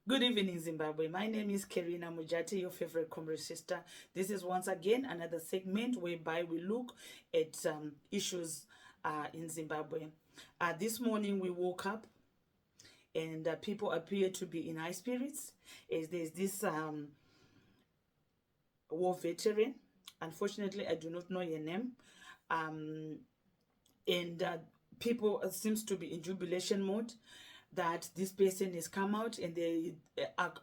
Good evening, Zimbabwe. My name is Kerina Mujati, your favorite comrade sister. This is once again another segment whereby we look at issues in Zimbabwe. This morning we woke up and people appear to be in high spirits as there's this war veteran. Unfortunately, I do not know your name. And people seems to be in jubilation mode that this person has come out, and they,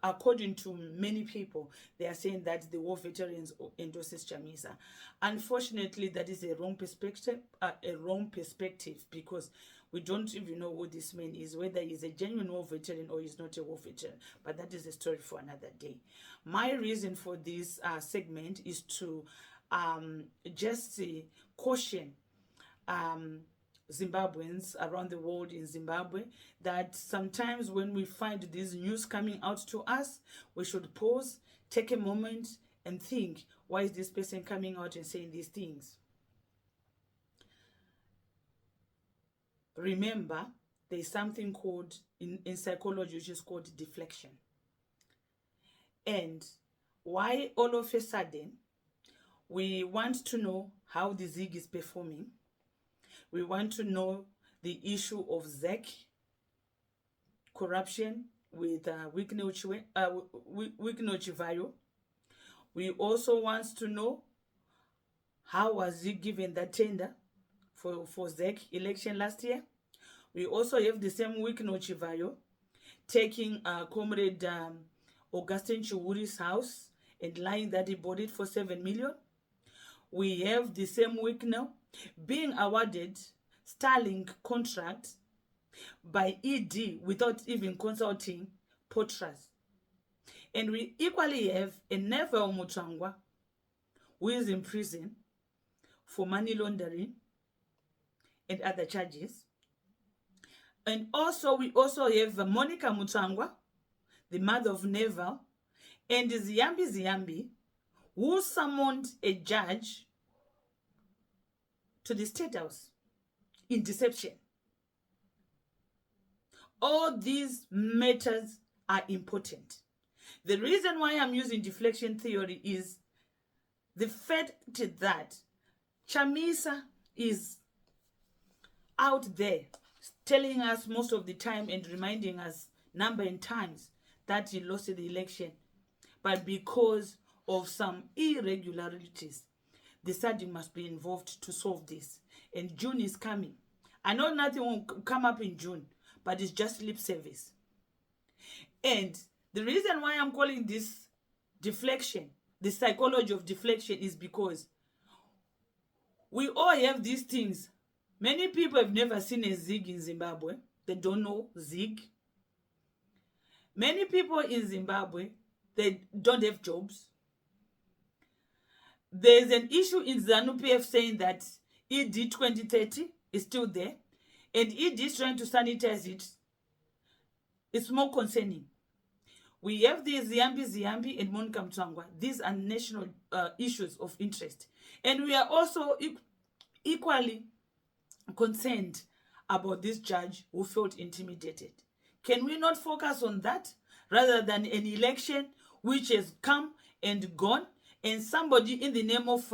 according to many people, they are saying that the war veterans endorses Chamisa. Unfortunately, that is a wrong perspective. Because we don't even know who this man is, whether he's a genuine war veteran or he's not a war veteran. But that is a story for another day. My reason for this segment is to just caution Zimbabweans around the world in Zimbabwe that sometimes when we find these news coming out to us, we should pause, take a moment and think, why is this person coming out and saying these things? Remember, there is something called, in psychology, which is called deflection. And why all of a sudden we want to know how the ZIG is performing. We want to know the issue of ZEC, corruption with Wiknochivayo. We also want to know how was he given that tender for ZEC election last year. We also have the same Wiknochivayo taking Comrade Augustine Chiwuri's house and lying that he bought it for 7 million. We have the same Wikno being awarded Starlink contract by ED without even consulting Potras. And we equally have a Neville Mutsvangwa who is in prison for money laundering and other charges. And also we also have Monica Mutsvangwa, the mother of Neville, and Ziyambi, who summoned a judge to the State House in deception. All these matters are important. The reason why I'm using deflection theory is the fact that Chamisa is out there telling us most of the time and reminding us number of times that he lost the election, but because of some irregularities, the SADC must be involved to solve this. And June is coming. I know nothing will come up in June, but it's just lip service. And the reason why I'm calling this deflection, the psychology of deflection, is because we all have these things. Many people have never seen a ZIG in Zimbabwe. They don't know ZIG. Many people in Zimbabwe, they don't have jobs. There's an issue in ZANU-PF saying that ED 2030 is still there, and ED is trying to sanitize it. It's more concerning. We have the Ziyambi and Monica Mutsvangwa. These are national issues of interest. And we are also equally concerned about this judge who felt intimidated. Can we not focus on that rather than an election which has come and gone, and somebody in the name of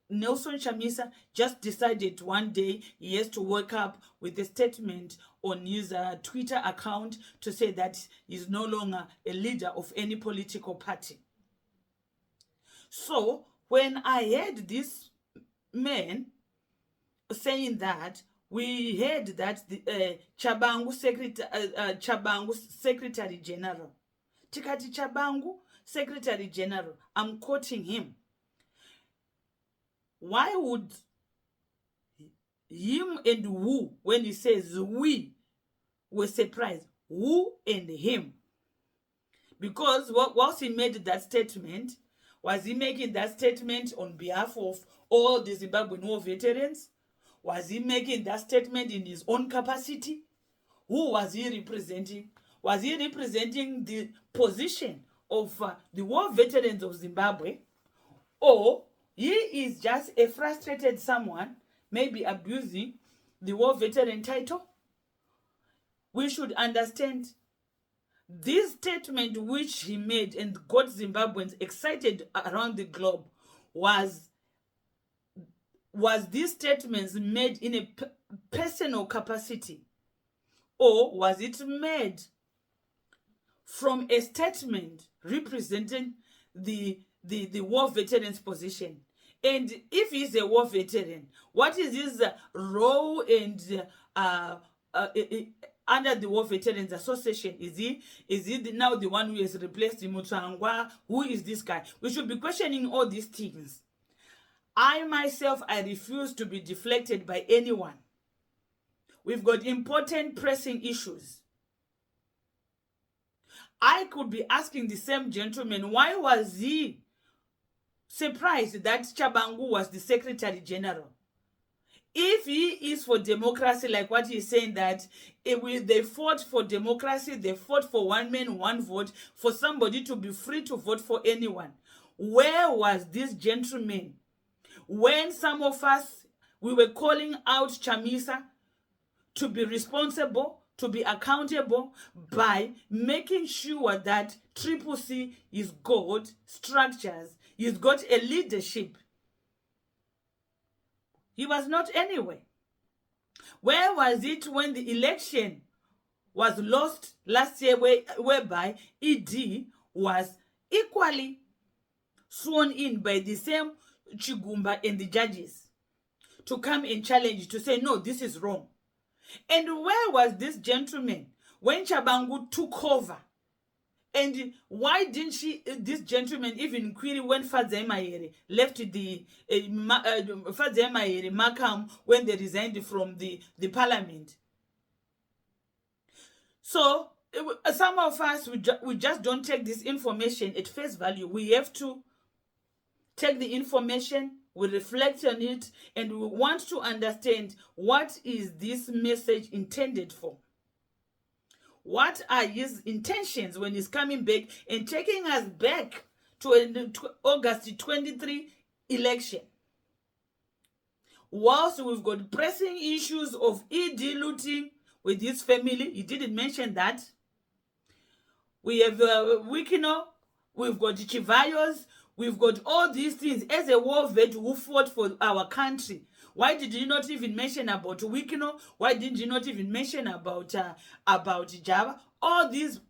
Nelson Chamisa just decided one day he has to wake up with a statement on his Twitter account to say that he's no longer a leader of any political party? So when I heard this man saying that, we heard that the Chabangu Secretary General, Tikati Chabangu Secretary General, I'm quoting him. Why would him and who, when he says we, were surprised? Who and him? Because whilst he made that statement, was he making that statement on behalf of all the Zimbabwean war veterans? Was he making that statement in his own capacity? Who was he representing? Was he representing the position of the war veterans of Zimbabwe? Or he is just a frustrated someone, maybe abusing the war veteran title? We should understand This statement which he made and got Zimbabweans excited around the globe was these statements made in a personal capacity, or was it made from a statement representing the war veteran's position? And if he's a war veteran, what is his role and under the War Veterans Association? Is he now the one who has replaced Mutsvangwa? Who is this guy? We should be questioning all these things. I myself, I refuse to be deflected by anyone. We've got important pressing issues. I could be asking the same gentleman, why was he surprised that Chabangu was the Secretary General? If he is for democracy, like what he's saying, that they fought for democracy, they fought for one man, one vote, for somebody to be free to vote for anyone, where was this gentleman when some of us, we were calling out Chamisa to be responsible, to be accountable by making sure that Triple C is got structures, he's got a leadership? He was not anywhere. Where was it when the election was lost last year, whereby ED was equally sworn in by the same Chigumba and the judges to come and challenge, to say, no, this is wrong? And where was this gentleman when Chabangu took over? And why didn't this gentleman even query when Fadze Mayere left the Fadze Mayere Makam when they resigned from the parliament? So some of us, we just don't take this information at face value. We have to take the information, we reflect on it, and we want to understand, what is this message intended for? What are his intentions when he's coming back and taking us back to August 23 election? Whilst we've got pressing issues of ED looting with his family, he didn't mention that. We have Wikino, we've got Chivayos, we've got all these things. As a war vet who fought for our country, why did you not even mention about Wikino? Why did you not even mention about Java? All these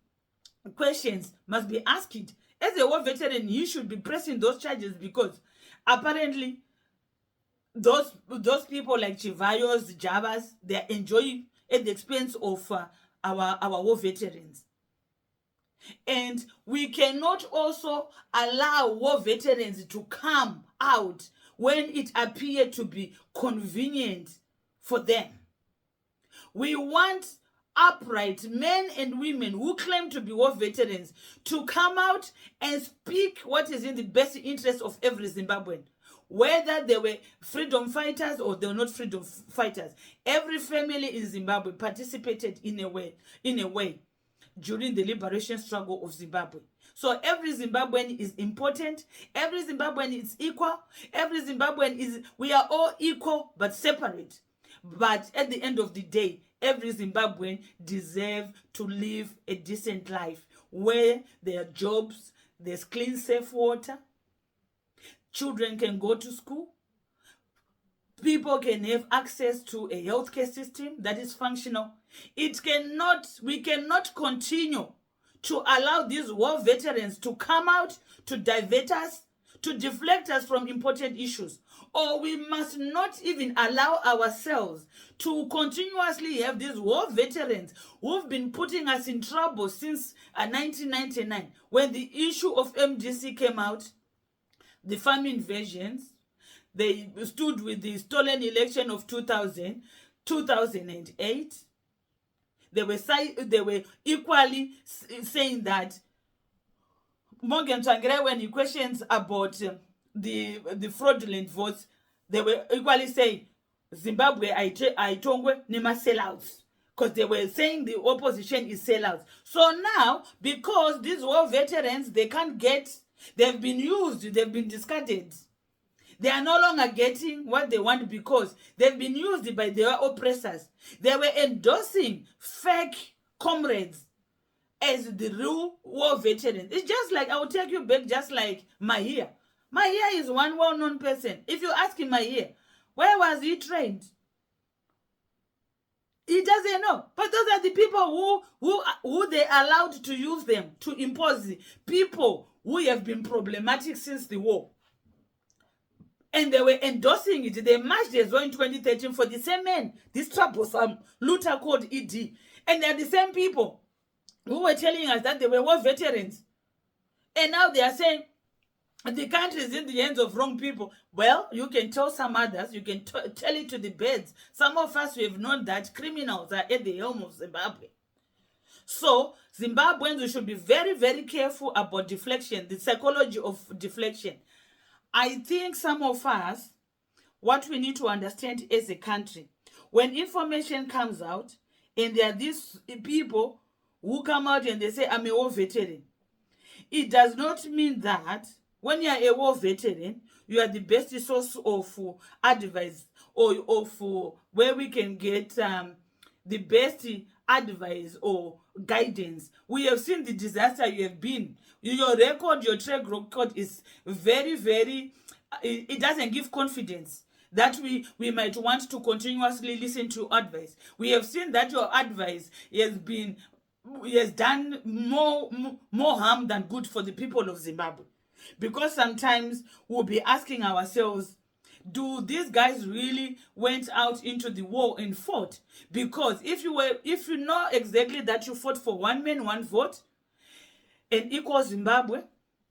questions must be asked. As a war veteran, you should be pressing those charges, because apparently those people like Chivayos, Javas, they are enjoying at the expense of our war veterans. And we cannot also allow war veterans to come out when it appeared to be convenient for them. We want upright men and women who claim to be war veterans to come out and speak what is in the best interest of every Zimbabwean. Whether they were freedom fighters or they were not freedom fighters, every family in Zimbabwe participated in a way during the liberation struggle of Zimbabwe. So every Zimbabwean is important. Every Zimbabwean is equal. Every Zimbabwean we are all equal but separate. But at the end of the day, every Zimbabwean deserves to live a decent life where there are jobs, there's clean, safe water, children can go to school, people can have access to a healthcare system that is functional. We cannot continue to allow these war veterans to come out to divert us, to deflect us from important issues. Or we must not even allow ourselves to continuously have these war veterans who've been putting us in trouble since 1999, when the issue of MDC came out, the farm invasions. They stood with the stolen election of 2008. They were equally saying that Mnangagwa, when he questions about the fraudulent votes, they were equally saying Zimbabwe aitongwe nema sellouts, because they were saying the opposition is sellouts. So now, because these war veterans, they've been used, they've been discarded. They are no longer getting what they want because they've been used by their oppressors. They were endorsing fake comrades as the real war veterans. It's just like, I will take you back just like Mahia. Mahia is one well-known person. If you ask him Mahia, where was he trained? He doesn't know. But those are the people who they allowed to use them to impose people who have been problematic since the war. And they were endorsing it. They marched as well in 2013 for the same men, this troublesome looter called ED. And they're the same people who were telling us that they were war veterans. And now they are saying the country is in the hands of wrong people. Well, you can tell some others, you can tell it to the birds. Some of us, we have known that criminals are at the helm of Zimbabwe. So, Zimbabweans, we should be very, very careful about deflection, the psychology of deflection. I think some of us, what we need to understand as a country, when information comes out, and there are these people who come out and they say, I'm a war veteran, it does not mean that when you are a war veteran, you are the best source of advice or of where we can get the best advice or guidance. We have seen the disaster you have been. Your record, your track record is very, very, it doesn't give confidence that we might want to continuously listen to advice. We have seen that your advice has done more harm than good for the people of Zimbabwe. Because sometimes we'll be asking ourselves, do these guys really went out into the war and fought? Because if you know exactly that you fought for one man, one vote, an equal Zimbabwe,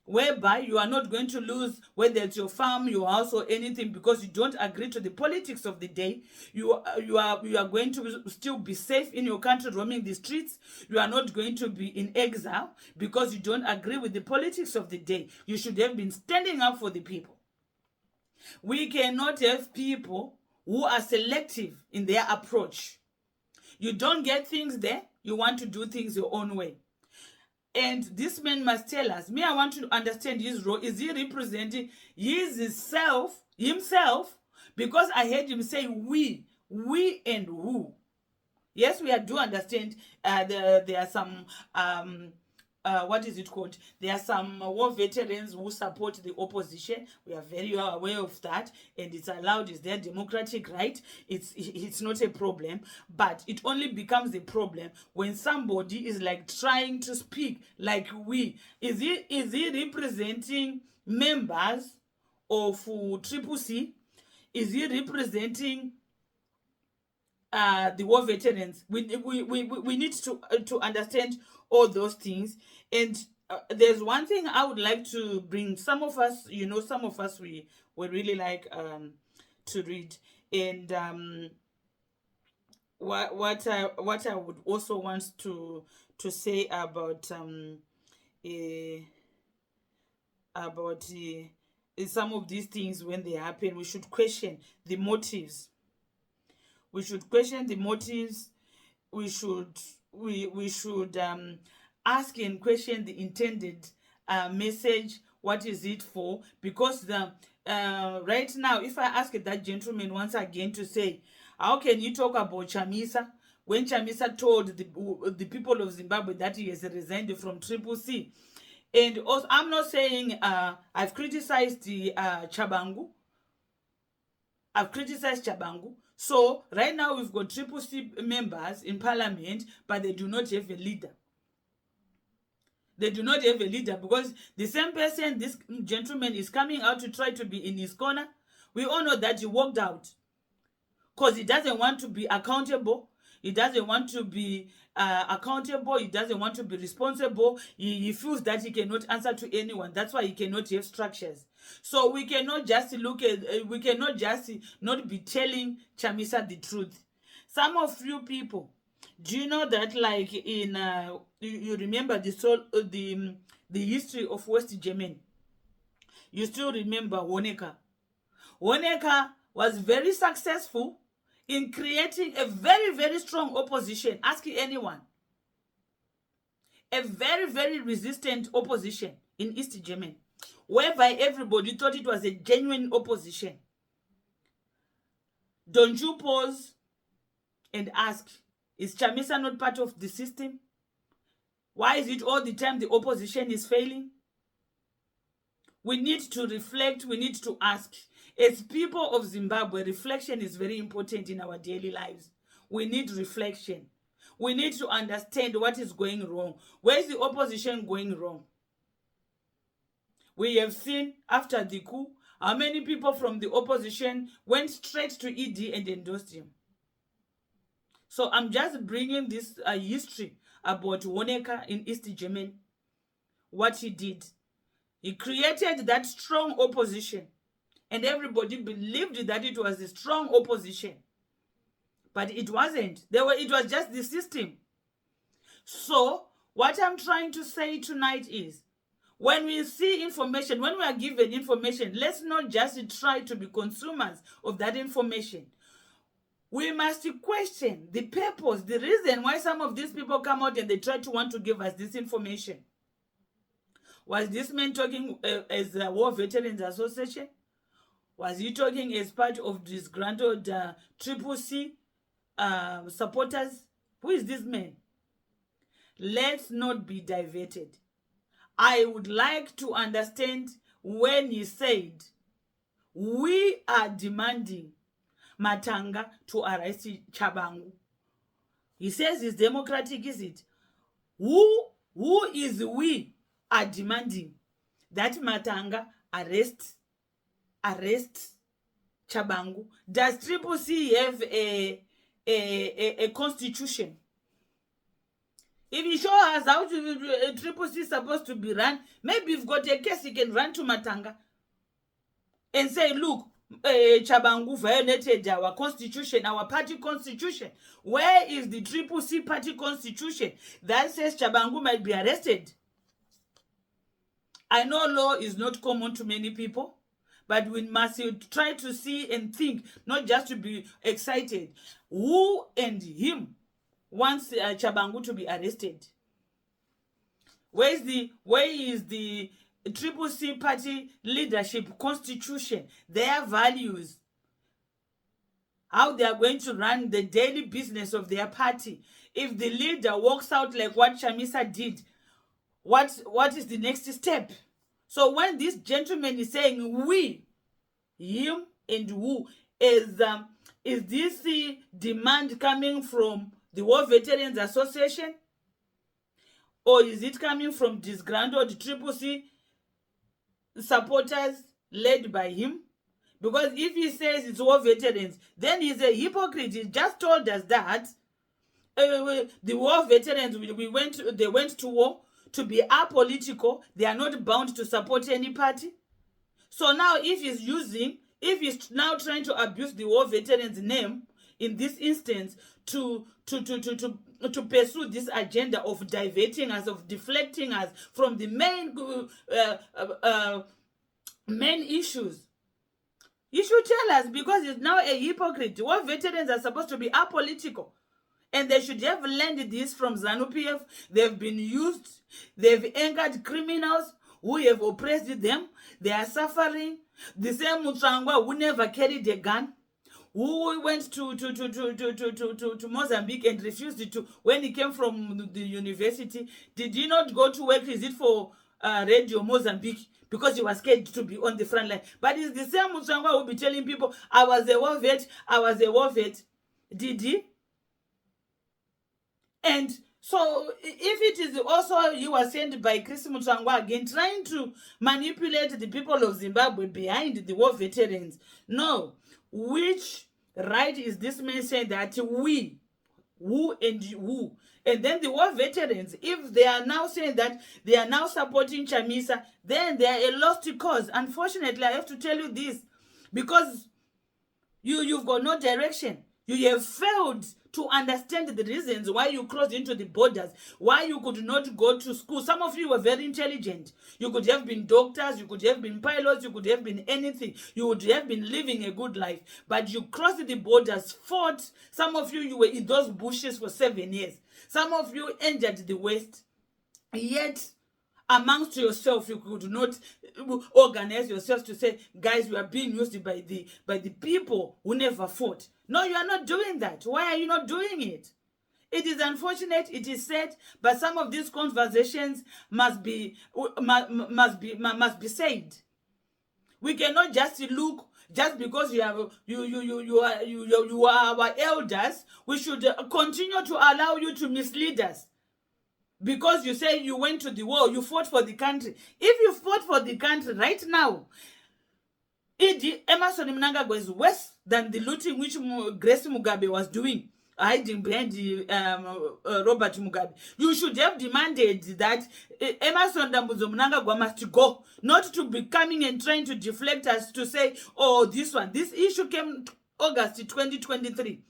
whereby you are not going to lose whether it's your farm, your house, or anything because you don't agree to the politics of the day. You are going to still be safe in your country, roaming the streets. You are not going to be in exile because you don't agree with the politics of the day. You should have been standing up for the people. We cannot have people who are selective in their approach. You don't get things there, you want to do things your own way. And this man must tell us, I want to understand his role. Is he representing himself? Because I heard him say we and who. Yes, we do understand there are some, what is it called? There are some war veterans who support the opposition. We are very well aware of that, and it's allowed. It's their democratic right. It's not a problem, but it only becomes a problem when somebody is like trying to speak like we. Is he representing members of Triple C? Is he representing the war veterans? We need to understand all those things. And there's one thing I would like to bring. Some of us, we really like to read. And what I would also want to say about some of these things when they happen, we should question the motives. We should question the motives. We should ask and question the intended message. What is it for? Because right now, if I ask that gentleman once again to say, how can you talk about Chamisa when Chamisa told the people of Zimbabwe that he has resigned from Triple C? And also, I'm not saying I've criticized the Chabangu. I've criticized Chabangu. So right now we've got Triple C members in parliament, but they do not have a leader. They do not have a leader because the same person, this gentleman, is coming out to try to be in his corner. We all know that he walked out because he doesn't want to be accountable. He doesn't want to be accountable. He doesn't want to be responsible. He feels that he cannot answer to anyone. That's why he cannot have structures. So we cannot just not be telling Chamisa the truth. Some of you people, do you know that like in you remember the history of West Germany? You still remember Honecker. Honecker was very successful in creating a very, very strong opposition. Ask anyone. A very, very resistant opposition in East Germany, whereby everybody thought it was a genuine opposition. Don't you pause and ask, is Chamisa not part of the system? Why is it all the time the opposition is failing? We need to reflect, we need to ask. As people of Zimbabwe, reflection is very important in our daily lives. We need reflection. We need to understand what is going wrong. Where is the opposition going wrong? We have seen after the coup, how many people from the opposition went straight to ED and endorsed him. So I'm just bringing this history about Honecker in East Germany, what he did. He created that strong opposition, and everybody believed that it was a strong opposition. But it wasn't. It was just the system. So what I'm trying to say tonight is, when we see information, when we are given information, let's not just try to be consumers of that information. We must question the purpose, the reason why some of these people come out and they try to want to give us this information. Was this man talking as a War Veterans Association? Was he talking as part of disgruntled Triple C supporters? Who is this man? Let's not be diverted. I would like to understand when he said, we are demanding Matanga to arrest Chabangu. He says it's democratic, is it? Who is we are demanding that Matanga arrest Chabangu? Does Triple C have a constitution? If you show us how Triple C is supposed to be run, maybe if got a case, he can run to Matanga and say, look, Chabangu violated our constitution, our party constitution. Where is the Triple C party constitution that says Chabangu might be arrested? I know law is not common to many people, but we must try to see and think, not just to be excited. Who and him wants Chabangu to be arrested? Where is the Triple C party leadership constitution, their values, how they are going to run the daily business of their party? If the leader walks out like what Chamisa did, what is the next step? So when this gentleman is saying we, him and who, is this the demand coming from the War Veterans Association? Or is it coming from disgruntled Triple C supporters led by him? Because if he says it's war veterans, then he's a hypocrite. He just told us that the war veterans, they went to war to be apolitical. They are not bound to support any party. So now if he's now trying to abuse the war veterans name in this instance to pursue this agenda of diverting us, of deflecting us from the main issues, he should tell us, because he's now a hypocrite. War veterans are supposed to be apolitical, and they should have learned this from ZANU-PF. They've been used. They've angered criminals who have oppressed them. They are suffering. The same Mutsvangwa who never carried a gun, who went to Mozambique and refused to, when he came from the university, did he not go to work? Is it for Radio Mozambique? Because he was scared to be on the front line. But it's the same Mutsvangwa who will be telling people, I was a war vet, I was a war vet. Did he? And so if it is also you were sent by Chris Mutsvangwa again, trying to manipulate the people of Zimbabwe behind the war veterans, no. Which right is this man saying that we, who and who? And then the war veterans, if they are now saying that they are now supporting Chamisa, then they are a lost cause. Unfortunately, I have to tell you this, because you've got no direction. You have failed to understand the reasons why you crossed into the borders, why you could not go to school. Some of you were very intelligent. You could have been doctors, you could have been pilots, you could have been anything. You would have been living a good life. But you crossed the borders, fought. Some of you were in those bushes for 7 years. Some of you entered the West. Yet, amongst yourself, you could not organize yourselves to say, guys, we are being used by the people who never fought. No, you are not doing that. Why are you not doing it? It is unfortunate, it is sad, but some of these conversations must be said. We cannot just look, just because you are our elders. We should continue to allow you to mislead us. Because you say you went to the war, you fought for the country. If you fought for the country right now, Emerson Mnangagwa is worse than the looting which Grace Mugabe was doing, hiding behind Robert Mugabe. You should have demanded that Emerson Mnangagwa must go, not to be coming and trying to deflect us to say, oh, this issue came August 2023.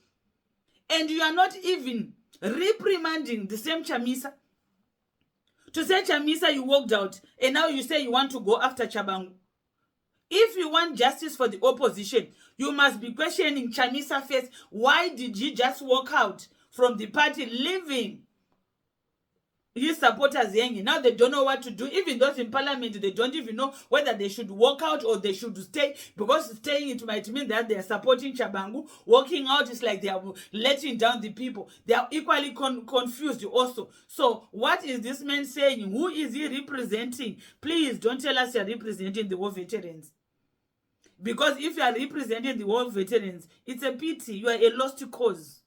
And you are not even reprimanding the same Chamisa. To say, Chamisa, you walked out, and now you say you want to go after Chabangu. If you want justice for the opposition, you must be questioning Chamisa first. Why did he just walk out from the party, leaving his supporters hanging? Now they don't know what to do. Even those in parliament, they don't even know whether they should walk out or they should stay. Because staying, it might mean that they are supporting Chabangu. Walking out is like they are letting down the people. They are equally confused also. So what is this man saying? Who is he representing? Please don't tell us you are representing the war veterans. Because if you are representing the war veterans, it's a pity. You are a lost cause.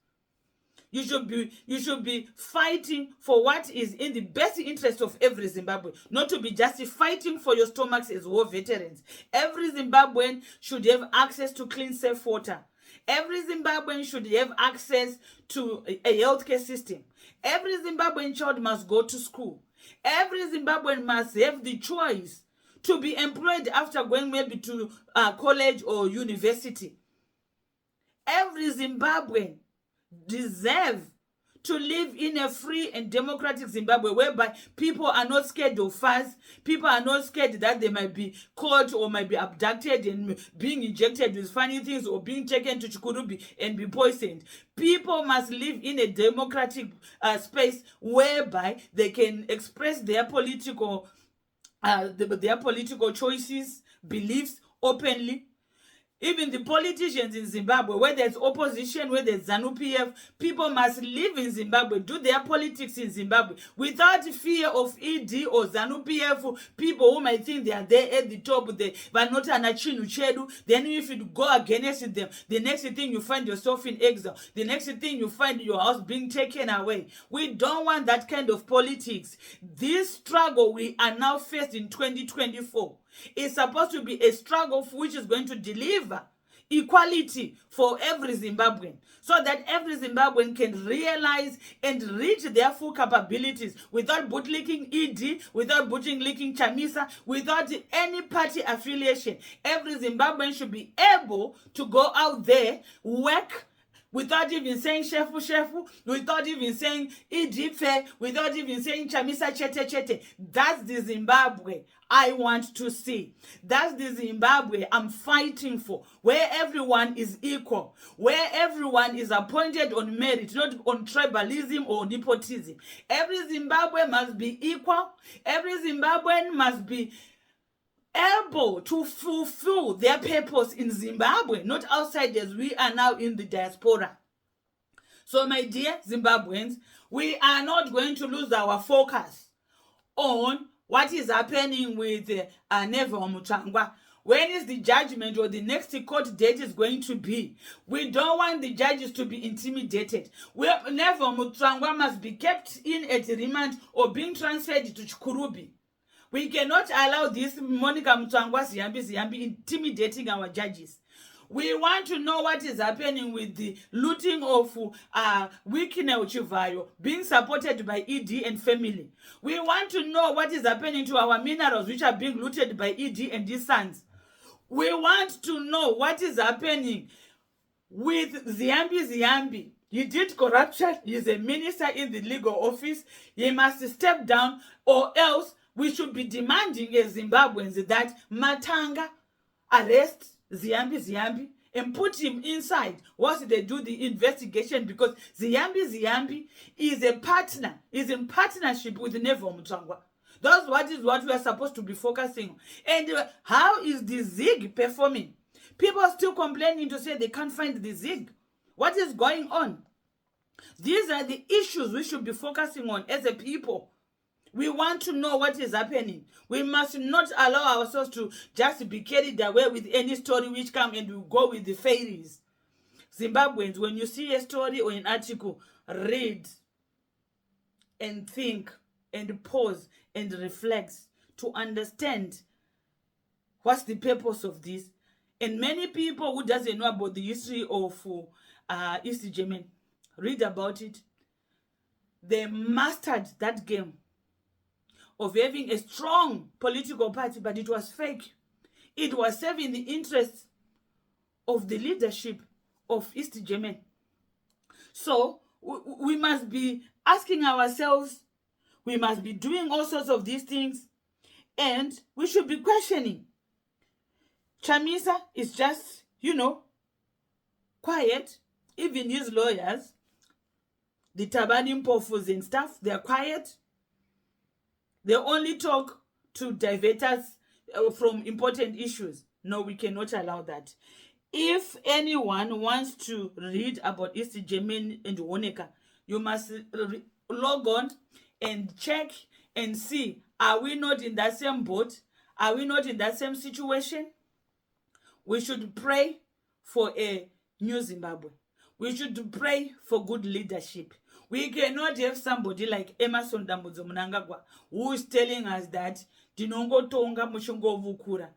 You should be fighting for what is in the best interest of every Zimbabwean, not to be just fighting for your stomachs as war veterans. Every Zimbabwean should have access to clean, safe water. Every Zimbabwean should have access to a healthcare system. Every Zimbabwean child must go to school. Every Zimbabwean must have the choice to be employed after going maybe to college or university. Every Zimbabwean deserves to live in a free and democratic Zimbabwe whereby people are not scared of fuss. People are not scared that they might be caught or might be abducted and being injected with funny things or being taken to Chikurubi and be poisoned. People must live in a democratic space whereby they can express their political choices, beliefs openly. Even the politicians in Zimbabwe, where there's opposition, where there's ZANU-PF, people must live in Zimbabwe, do their politics in Zimbabwe without fear of ED or ZANU-PF, people who might think they are there at the top, they are not an achinu chedu. Then if you go against them, the next thing you find yourself in exile. The next thing you find your house being taken away. We don't want that kind of politics. This struggle we are now faced in 2024 is supposed to be a struggle which is going to deliver equality for every Zimbabwean, so that every Zimbabwean can realize and reach their full capabilities without bootlicking ED, without bootlicking Chamisa, without any party affiliation. Every Zimbabwean should be able to go out there, work, without even saying shefu, without even saying idife, without even saying Chamisa chete. That's the Zimbabwe I want to see. That's the Zimbabwe I'm fighting for, where everyone is equal, where everyone is appointed on merit, not on tribalism or nepotism. Every Zimbabwe must be equal. Every Zimbabwean must be able to fulfill their purpose in Zimbabwe, not outside as we are now in the diaspora. So my dear Zimbabweans, we are not going to lose our focus on what is happening with Mnangagwa and Mutsvangwa. When is the judgment or the next court date is going to be? We don't want the judges to be intimidated. Mnangagwa and Mutsvangwa must be kept in at remand or being transferred to Chikurubi. We cannot allow this Monica Mutsvangwa Ziyambi intimidating our judges. We want to know what is happening with the looting of Wikine Uchivayo being supported by ED and family. We want to know what is happening to our minerals which are being looted by ED and his sons. We want to know what is happening with Ziyambi. He did corruption. He is a minister in the legal office. He must step down, or else we should be demanding as Zimbabweans that Matanga arrest Ziyambi and put him inside once they do the investigation, because Ziyambi is a partner, is in partnership with Mnangagwa and Mutsvangwa. That's what we are supposed to be focusing on. And how is the ZIG performing? People are still complaining to say they can't find the ZIG. What is going on? These are the issues we should be focusing on as a people. We want to know what is happening. We must not allow ourselves to just be carried away with any story which come and we go with the fairies. Zimbabweans, when you see a story or an article, read and think and pause and reflect to understand what's the purpose of this. And many people who doesn't know about the history of East German, read about it. They mastered that game of having a strong political party, but it was fake. It was serving the interests of the leadership of East Germany. So we must be asking ourselves, we must be doing all sorts of these things, and we should be questioning. Chamisa is just, quiet. Even his lawyers, the Tabani Mpofus and stuff, they're quiet. They only talk to divert us from important issues. No, we cannot allow that. If anyone wants to read about East Germany and Woneka, you must log on and check and see, are we not in that same boat? Are we not in that same situation? We should pray for a new Zimbabwe. We should pray for good leadership. We cannot have somebody like Emerson Mnangagwa who is telling us that Dinongo Tonga Mushongo Vukura.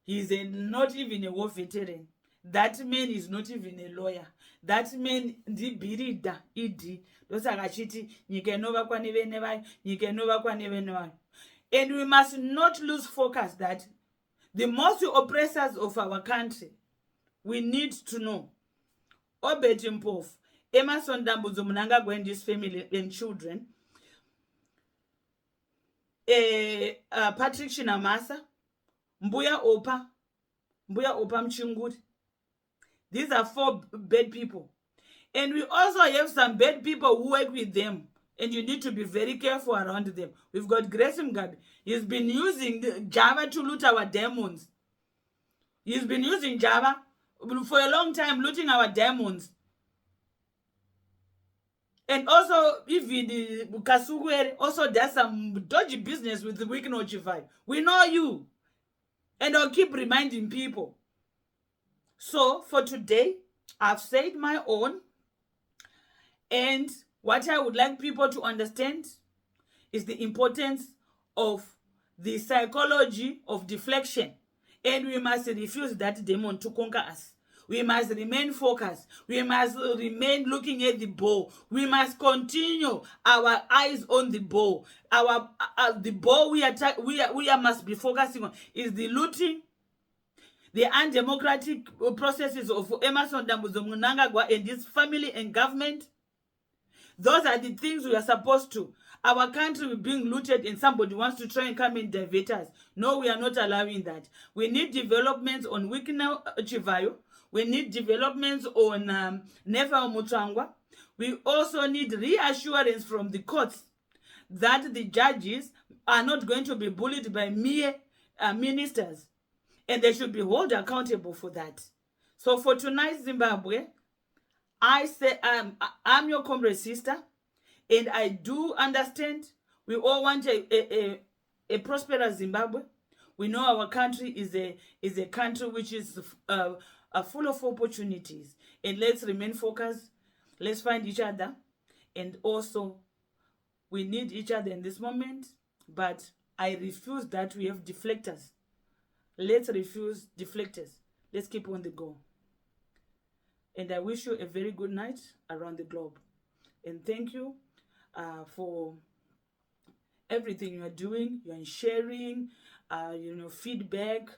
He is not even a war veteran. That man is not even a lawyer. That man di birida idi. Dosagachiti nikenova kwa nivenevayo, nikenova kwa nivenevayo. And we must not lose focus that the most oppressors of our country, we need to know. Obet Mpofu, Emerson Mnangagwa and his family and children, Patrick Shinamasa, Mbuya Opa Mchinguri. These are 4 bad people. And we also have some bad people who work with them. And you need to be very careful around them. We've got Grace Mugabe. He's been using Java to loot our demons. He's been using Java for a long time, looting our demons. And also, even Kasuguere also does some dodgy business with the Week Notify. We know you. And I'll keep reminding people. So, for today, I've said my own. And what I would like people to understand is the importance of the psychology of deflection. And we must refuse that demon to conquer us. We must remain focused. We must remain looking at the ball. We must continue our eyes on the ball. The ball we must be focusing on is the looting, the undemocratic processes of Emerson Mnangagwa and his family and government. Those are the things we are supposed to. Our country is being looted and somebody wants to try and come and divert us. No, we are not allowing that. We need developments on Wikina Chivayo. We need developments on Nefa Mutsvangwa. We also need reassurance from the courts that the judges are not going to be bullied by mere ministers. And they should be held accountable for that. So for tonight, Zimbabwe, I say I'm your comrade sister, and I do understand we all want a prosperous Zimbabwe. We know our country is a country which is full of opportunities, and let's remain focused. Let's find each other, and also we need each other in this moment. But I refuse that we have deflectors. Let's refuse deflectors. Let's keep on the go. And I wish you a very good night around the globe. And thank you for everything you are doing. You are sharing, feedback,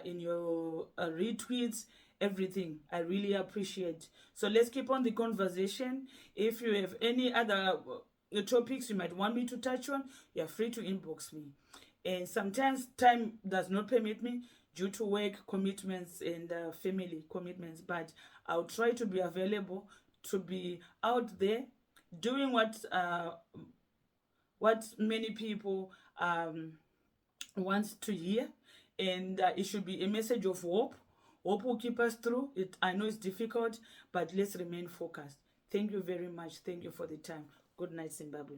in your retweets, everything. I really appreciate. So let's keep on the conversation. If you have any other topics you might want me to touch on, you are free to inbox me. And sometimes time does not permit me due to work commitments and family commitments, but I'll try to be available, to be out there doing what many people want to hear, and it should be a message of hope. Hope will keep us through it. I know it's difficult, but let's remain focused. Thank you very much. Thank you for the time. Good night, Zimbabwe.